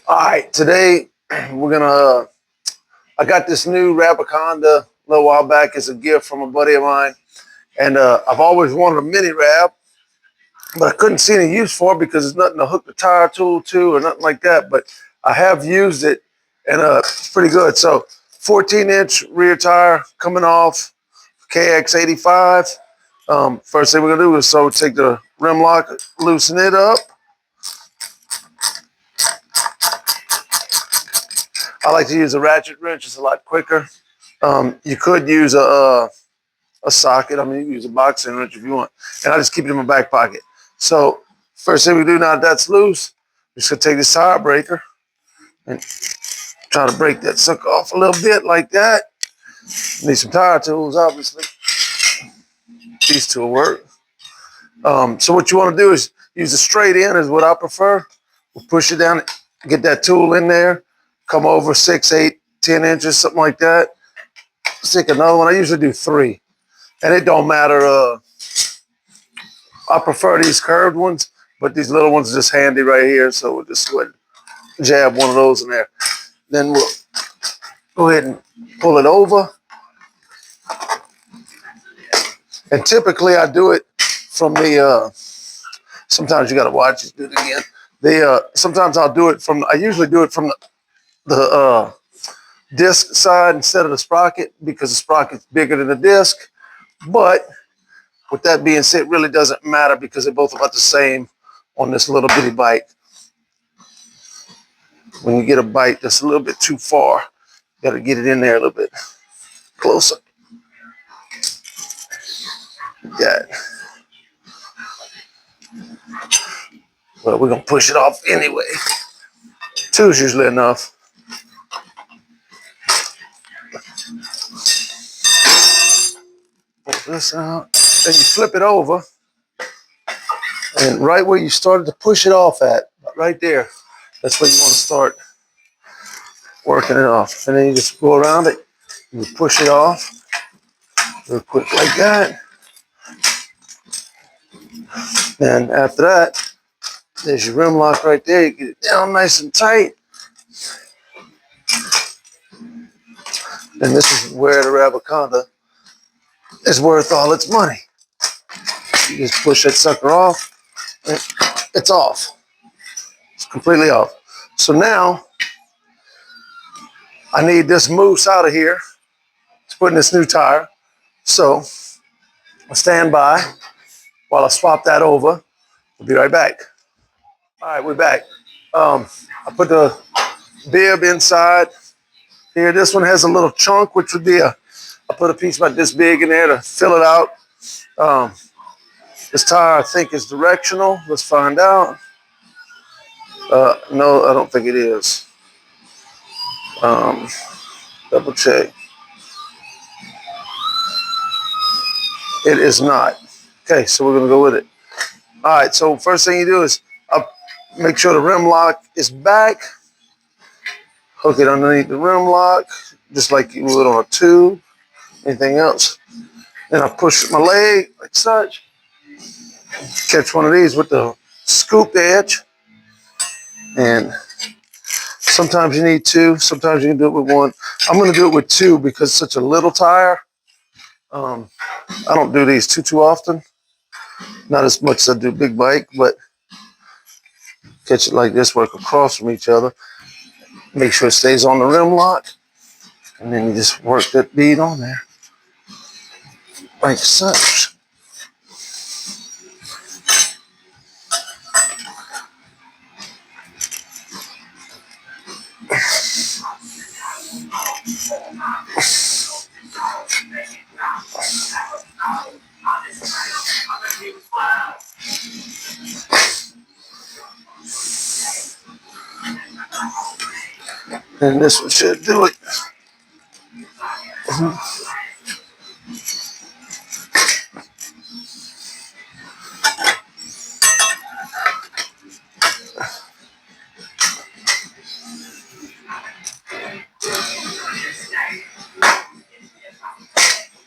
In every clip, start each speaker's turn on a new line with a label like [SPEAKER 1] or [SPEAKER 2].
[SPEAKER 1] All right, today we're gonna. I got this new Rabaconda a little while back as a gift from a buddy of mine, and I've always wanted a mini Rab, but I couldn't see any use for it because there's nothing to hook the tire tool to or nothing like that. But I have used it, and it's pretty good. So, 14-inch rear tire coming off KX85. First thing we're gonna do is take the rim lock, loosen it up. I like to use a ratchet wrench; it's a lot quicker. You could use a socket. I mean, you can use a boxing wrench if you want. And I just keep it in my back pocket. So first thing we do now that that's loose, we're just gonna take this tire breaker and try to break that sucker off a little bit like that. Need some tire tools, obviously. These two will work. So what you want to do is use a straight in is what I prefer. We'll push it down, get that tool in there, come over 6, 8, 10 inches, something like that. Stick another one. I usually do 3. And it don't matter. I prefer these curved ones, but these little ones are just handy right here. So we'll just go ahead and jab one of those in there. Then we'll go ahead and pull it over. And typically I do it from the, sometimes you got to watch it, do it again. Sometimes I'll do it from, I usually do it from the disc side instead of the sprocket because the sprocket's bigger than the disc. But with that being said, it really doesn't matter because they're both about the same on this little bitty bike. When you get a bite that's a little bit too far, you got to get it in there a little bit closer. Yeah. Well, we're going to push it off anyway. 2 is usually enough. Pull this out. Then you flip it over. And right where you started to push it off at, right there, that's where you want to start working it off. And then you just go around it. You push it off real quick like that. And after that, there's your rim lock right there. You get it down nice and tight. And this is where the Rabaconda is worth all its money. You just push that sucker off, and it's off. It's completely off. So now, I need this moose out of here to put in this new tire. So, I'll stand by while I swap that over. We'll be right back. All right, we're back. I put the bib inside here. This one has a little chunk, which would be I put a piece about this big in there to fill it out. This tire, I think, is directional. Let's find out. No, I don't think it is. Double check. It is not. Okay, so we're going to go with it. All right, so first thing you do is make sure the rim lock is back. Hook it underneath the rim lock, just like you would on a 2. Anything else. Then I push my leg like such. Catch one of these with the scoop edge. And sometimes you need 2. Sometimes you can do it with 1. I'm going to do it with 2 because it's such a little tire. I don't do these too often. Not as much as I do big bike, but catch it like this, work across from each other. Make sure it stays on the rim lock. And then you just work that bead on there. Like such. And this one should do it.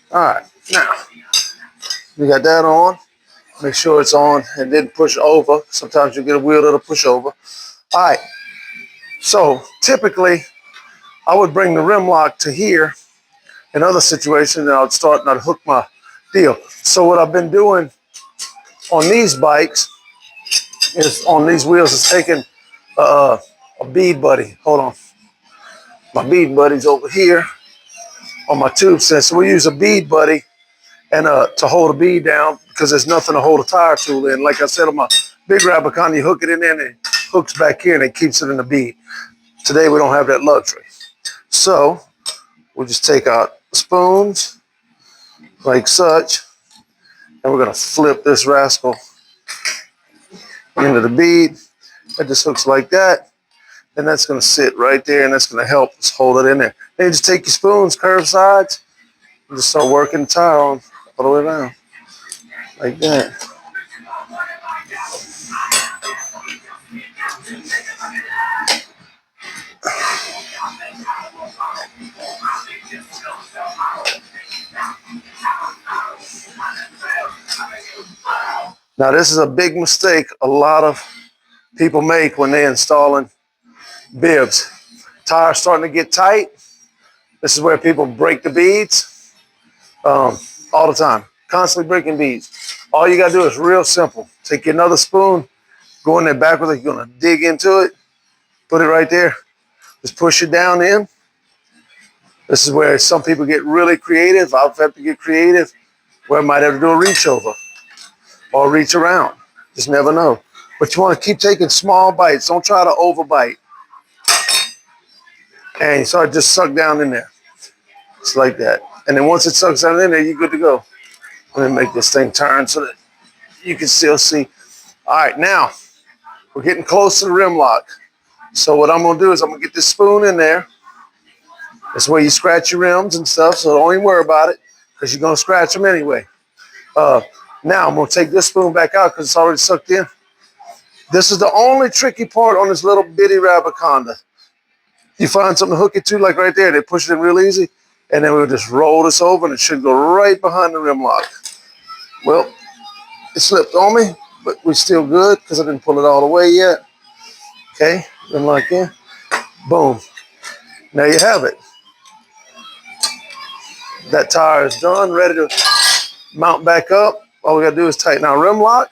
[SPEAKER 1] All right, now we got that on. Make sure it's on and then push over. Sometimes you get a wheel that'll push over. All right, So typically, I would bring the rim lock to here. In other situations, and I'd start and I'd hook my deal. So what I've been doing on these bikes is on these wheels is taking a bead buddy. Hold on. My bead buddy's over here on my tube set. So we use a bead buddy and to hold a bead down because there's nothing to hold a tire tool in. Like I said on my big Rabicon, you hook it in there and it hooks back here and it keeps it in the bead. Today we don't have that luxury. So we'll just take out spoons like such, and we're gonna flip this rascal into the bead. It just hooks like that, and that's gonna sit right there, and that's gonna help us hold it in there. Then you just take your spoons, curve sides, and just start working the tire on all the way around, like that. Now this is a big mistake a lot of people make when they're installing bibs. Tires starting to get tight. This is where people break the beads all the time, constantly breaking beads. All you gotta do is real simple. Take another spoon, go in there backwards, you're gonna dig into it, put it right there, just push it down in. This is where some people get really creative. I've had to get creative where I might have to do a reach over or reach around. Just never know. But you want to keep taking small bites. Don't try to overbite. And you start just suck down in there. It's like that. And then once it sucks down in there, you're good to go. Let me make this thing turn so that you can still see. All right, now we're getting close to the rim lock. So what I'm gonna do is I'm gonna get this spoon in there. That's where you scratch your rims and stuff, so don't even worry about it because you're gonna scratch them anyway. Now I'm gonna take this spoon back out because it's already sucked in. This is the only tricky part on this little bitty Rabiconda. You find something to hook it to, like right there, they push it in real easy, and then we'll just roll this over and it should go right behind the rim lock. Well, it slipped on me, but we're still good because I didn't pull it all the way yet. Okay, rim lock in, boom. Now you have it. That tire is done, ready to mount back up. All we gotta do is tighten our rim lock.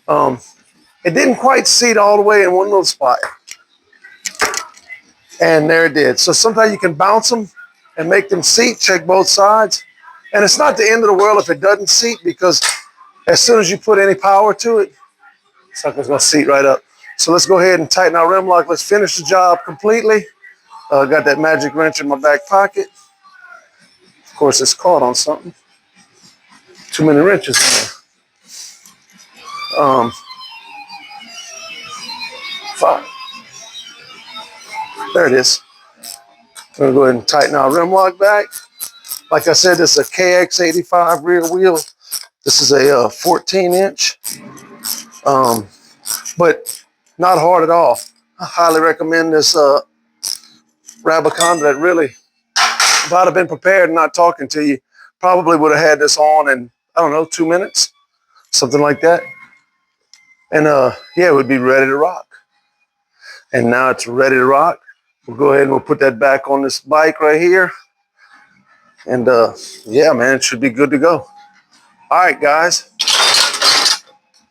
[SPEAKER 1] It didn't quite seat all the way in one little spot. And there it did. So sometimes you can bounce them and make them seat, check both sides. And it's not the end of the world if it doesn't seat because as soon as you put any power to it, sucker's gonna seat right up. So let's go ahead and tighten our rim lock. Let's finish the job completely. Got that magic wrench in my back pocket. Of course, it's caught on something. Too many wrenches in there. 5. There it is. We're gonna go ahead and tighten our rim lock back. Like I said, this is a KX85 rear wheel. This is a 14-inch, but not hard at all. I highly recommend this Rabicon. That really, if I'd have been prepared and not talking to you, probably would have had this on in, I don't know, 2 minutes, something like that. And yeah, it would be ready to rock. And now it's ready to rock. We'll go ahead and we'll put that back on this bike right here. And yeah, man, it should be good to go. All right, guys.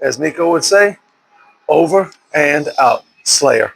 [SPEAKER 1] As Nico would say, over and out, Slayer.